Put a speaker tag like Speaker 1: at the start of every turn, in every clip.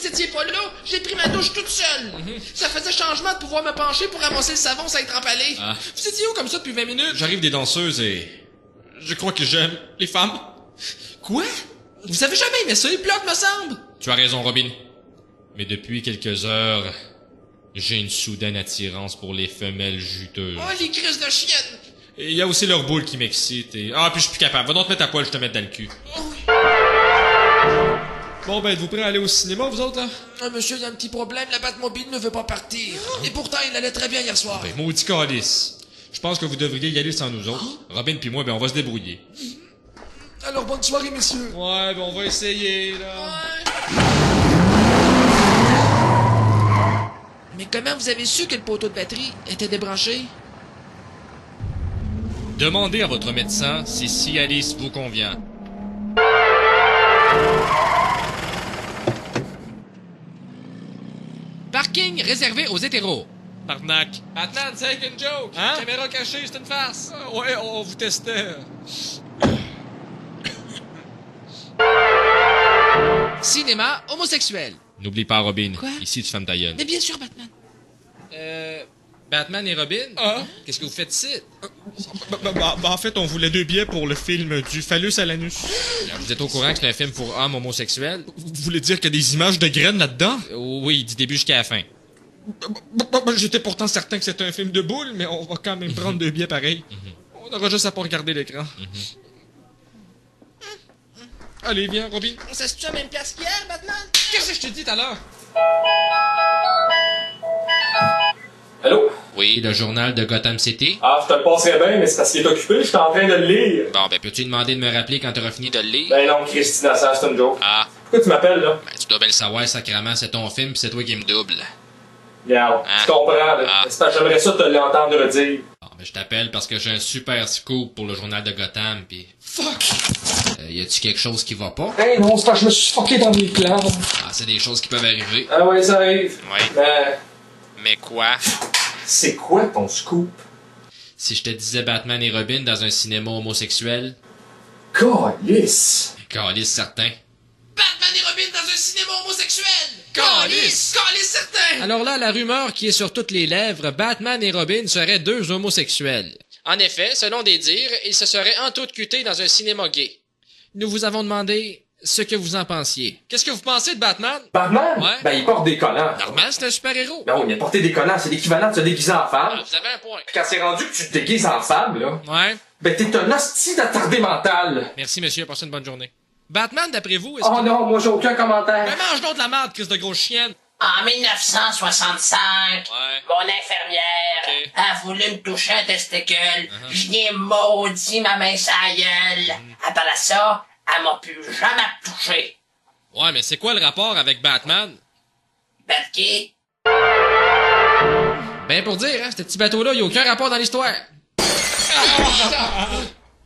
Speaker 1: vous étiez pas là, j'ai pris ma douche toute seule. Ça faisait changement de pouvoir me pencher pour ramasser le savon sans être empalé.
Speaker 2: Ah.
Speaker 1: Vous étiez où comme ça depuis 20 minutes?
Speaker 2: J'arrive des danseuses et... je crois que j'aime les femmes.
Speaker 1: Quoi? Vous avez jamais aimé ça, les blocs, me semble?
Speaker 2: Tu as raison, Robin. Mais depuis quelques heures, j'ai une soudaine attirance pour les femelles juteuses.
Speaker 1: Oh, les crises de chienne!
Speaker 2: Et il y a aussi leur boule qui m'excite et... Ah, puis je suis plus capable. Va donc te mettre à poil, je te mets dans le cul.
Speaker 1: Oh oui.
Speaker 2: Bon, ben, êtes-vous prêts à aller au cinéma, vous autres, là?
Speaker 1: Ah, monsieur, il y a un petit problème, la Batmobile ne veut pas partir. Et pourtant, il allait très bien hier soir.
Speaker 2: Ben, maudit calice. Je pense que vous devriez y aller sans nous autres. Robin puis moi, ben, on va se débrouiller.
Speaker 1: Alors, bonne soirée, messieurs.
Speaker 2: Ouais, ben, on va essayer, là.
Speaker 1: Mais comment vous avez su que le poteau de batterie était débranché?
Speaker 2: Demandez à votre médecin si Cialis vous convient.
Speaker 3: Parking réservé aux hétéros.
Speaker 2: Barnac.
Speaker 1: Batman, c'est une joke.
Speaker 2: Hein?
Speaker 1: Caméra cachée, c'est une farce.
Speaker 2: Ouais, on vous testait.
Speaker 3: Cinéma homosexuel.
Speaker 2: N'oublie pas, Robin.
Speaker 3: Quoi?
Speaker 2: Ici, tu fermes ta gueule.
Speaker 1: Mais bien sûr, Batman.
Speaker 3: Batman et Robin?
Speaker 2: Ah?
Speaker 3: Qu'est-ce que vous faites ici?
Speaker 2: En fait, on voulait 2 billets pour le film du phallus à l'anus.
Speaker 3: Vous êtes au courant que c'est un film pour hommes homosexuels?
Speaker 2: Vous voulez dire qu'il y a des images de graines là-dedans?
Speaker 3: Oui, du début jusqu'à la fin.
Speaker 2: J'étais pourtant certain que c'était un film de boules, mais on va quand même prendre 2 billets pareil. On aura juste à pas regarder l'écran. Allez, viens, Robin.
Speaker 1: On s'assied à la même place qu'hier, Batman?
Speaker 2: Qu'est-ce que je t'ai dit tout à l'heure?
Speaker 4: Allô?
Speaker 3: Oui, le journal de Gotham City.
Speaker 4: Ah, je te le passerais bien, mais c'est parce qu'il est occupé, je suis en train de le lire.
Speaker 3: Bon, ben, peux-tu demander de me rappeler quand t'auras fini de le lire?
Speaker 4: Ben non, Christina, ça, c'est une joke.
Speaker 3: Ah,
Speaker 4: Pourquoi tu m'appelles, là?
Speaker 3: ben, tu dois bien le savoir, sacrément, c'est ton film pis c'est toi qui me double.
Speaker 4: Regarde,
Speaker 3: Ah.
Speaker 4: tu comprends, là.
Speaker 3: Ah.
Speaker 4: C'est parce que j'aimerais ça te l'entendre redire.
Speaker 3: Bon, ben, je t'appelle parce que j'ai un super scoop pour le journal de Gotham pis...
Speaker 4: Fuck!
Speaker 3: y a-tu quelque chose qui va pas?
Speaker 4: Hey non, c'est parce que je me suis fucké dans mes plans.
Speaker 3: Ah, c'est des choses qui peuvent arriver.
Speaker 4: Ah ouais, ça arrive.
Speaker 3: Ouais.
Speaker 4: Ben,
Speaker 3: Mais quoi?
Speaker 4: c'est quoi ton scoop?
Speaker 3: Si je te disais Batman et Robin dans un cinéma homosexuel?
Speaker 4: Calice!
Speaker 3: Calice certain.
Speaker 1: Batman et Robin dans un cinéma homosexuel!
Speaker 3: Calice!
Speaker 1: Calice certain!
Speaker 3: Alors là, la rumeur qui est sur toutes les lèvres, Batman et Robin seraient 2 homosexuels. En effet, selon des dires, ils se seraient entrecutés dans un cinéma gay. Nous vous avons demandé ce que vous en pensiez. Qu'est-ce que vous pensez de Batman?
Speaker 4: Batman?
Speaker 3: Ouais.
Speaker 4: Ben, il porte des collants.
Speaker 3: Normal, c'est un super-héros.
Speaker 4: Ben oui, mais porter des collants, c'est l'équivalent de se déguiser en femme.
Speaker 3: Ah, vous avez un point.
Speaker 4: Puis quand c'est rendu que tu te déguises en femme, là,
Speaker 3: Ouais.
Speaker 4: ben t'es un hostie d'attardé mental.
Speaker 3: Merci, monsieur. Passez une bonne journée. Batman, d'après vous, est-ce
Speaker 4: Oh
Speaker 3: que...
Speaker 4: non, moi j'ai aucun commentaire.
Speaker 3: Mais mange donc de la merde, Chris de grosse chienne.
Speaker 5: En 1965,
Speaker 3: Ouais.
Speaker 5: mon infirmière
Speaker 3: Ok.
Speaker 5: a voulu me toucher un testicule. Je n'ai maudit ma main sur la gueule. Après ça, elle m'a plus jamais touché.
Speaker 3: Ouais, mais c'est quoi le rapport avec Batman?
Speaker 5: Batki?
Speaker 3: Ben, pour dire, hein, ce petit bateau-là, il a aucun rapport dans l'histoire.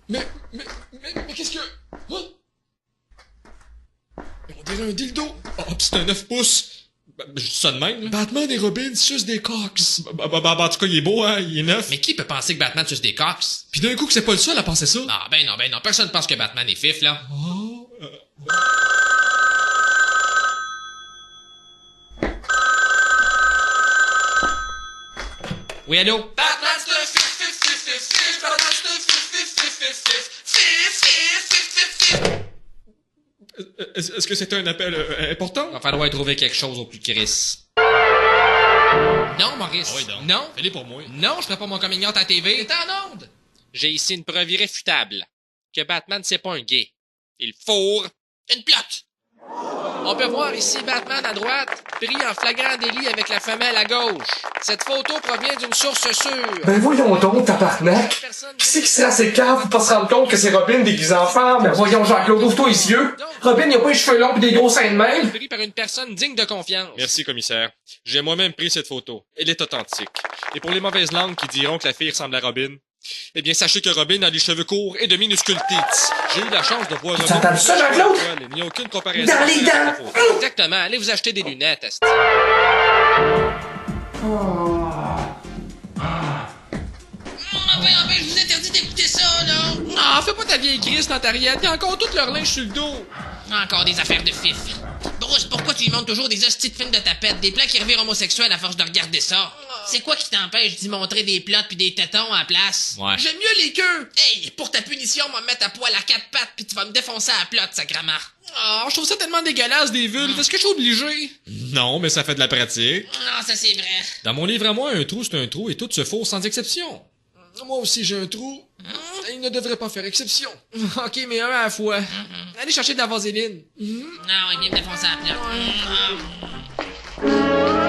Speaker 2: Mais qu'est-ce que... Hein? Mais on dirait un dildo. Oh, pis c'est un 9 pouces. Je dis ça de même, là. Batman et Robin sucent des cox. En tout cas, il est beau, hein, il est neuf.
Speaker 3: Mais qui peut penser que Batman suce des coques?
Speaker 2: Pis d'un coup que c'est pas le seul à penser ça.
Speaker 3: Ah, ben non, personne pense que Batman est fif, là. Oui, allô?
Speaker 1: Batman, c'est un fif, fif, fif, fif, fif. Batman, c'est un fif, fif, fif, fif, fif. Fif, fif, fif, fif, fif.
Speaker 2: Est-ce que c'est un appel important?
Speaker 3: Il va falloir trouver quelque chose au plus Chris. Non, Maurice.
Speaker 2: Ah oui, donc.
Speaker 3: Non.
Speaker 2: Fais-les pour moi.
Speaker 3: Non, je ferai pas mon coming out à TV.
Speaker 1: T'es en onde!
Speaker 3: J'ai ici une preuve irréfutable que Batman, c'est pas un gay. Il fourre une plotte. On peut voir ici Batman à droite, pris en flagrant délit avec la femelle à gauche. Cette photo provient d'une source sûre.
Speaker 4: Ben voyons donc, tabarnak.
Speaker 3: Personne-
Speaker 4: Qui c'est qui serait assez cave pour pas se rendre compte que c'est Robin déguisé en femme? Ben voyons, Jean-Claude, ouvre-toi les yeux. Robin, il a pas les cheveux longs pis des gros seins de main.
Speaker 3: Pris par une personne digne de confiance.
Speaker 2: Merci, commissaire. J'ai moi-même pris cette photo. Elle est authentique. Et pour les mauvaises langues qui diront que la fille ressemble à Robin, eh bien, sachez que Robin a les cheveux courts et de minuscules tits. J'ai eu la chance de voir
Speaker 4: Tu entends ça, Jean-Claude?
Speaker 2: Il n'y a aucune comparaison.
Speaker 4: Dans les
Speaker 2: à
Speaker 4: dents.
Speaker 2: cette photo.
Speaker 3: Exactement. Allez vous acheter des lunettes, esti.
Speaker 1: Je vous interdis d'écouter ça, là!
Speaker 3: Ah, fais pas ta vieille crise dans ta riette. Il y a encore tout leur linge sur le dos.
Speaker 1: Encore des affaires de fif. Bon,
Speaker 5: Rousse, pourquoi tu lui montres toujours des hosties de films de tapette, des plans qui revirent homosexuels à force de regarder ça? C'est quoi qui t'empêche d'y montrer des plots pis des tétons à la place?
Speaker 3: Ouais.
Speaker 5: J'aime mieux les queues! Hey, pour ta punition, on va me mettre à poil à 4 pattes pis tu vas me défoncer à la plotte, sacrément.
Speaker 1: Ah, je trouve ça tellement dégueulasse, des vulves. Est-ce que je suis obligé?
Speaker 2: Non, mais ça fait de la pratique.
Speaker 5: Non, ça c'est vrai.
Speaker 2: Dans mon livre à moi, un trou, c'est un trou et tout se faut sans exception.
Speaker 1: Moi aussi, j'ai un trou. Il ne devrait pas faire exception. Ok, mais un à la fois. Allez chercher de la vaseline.
Speaker 5: Non, il vient me défoncer à la plotte.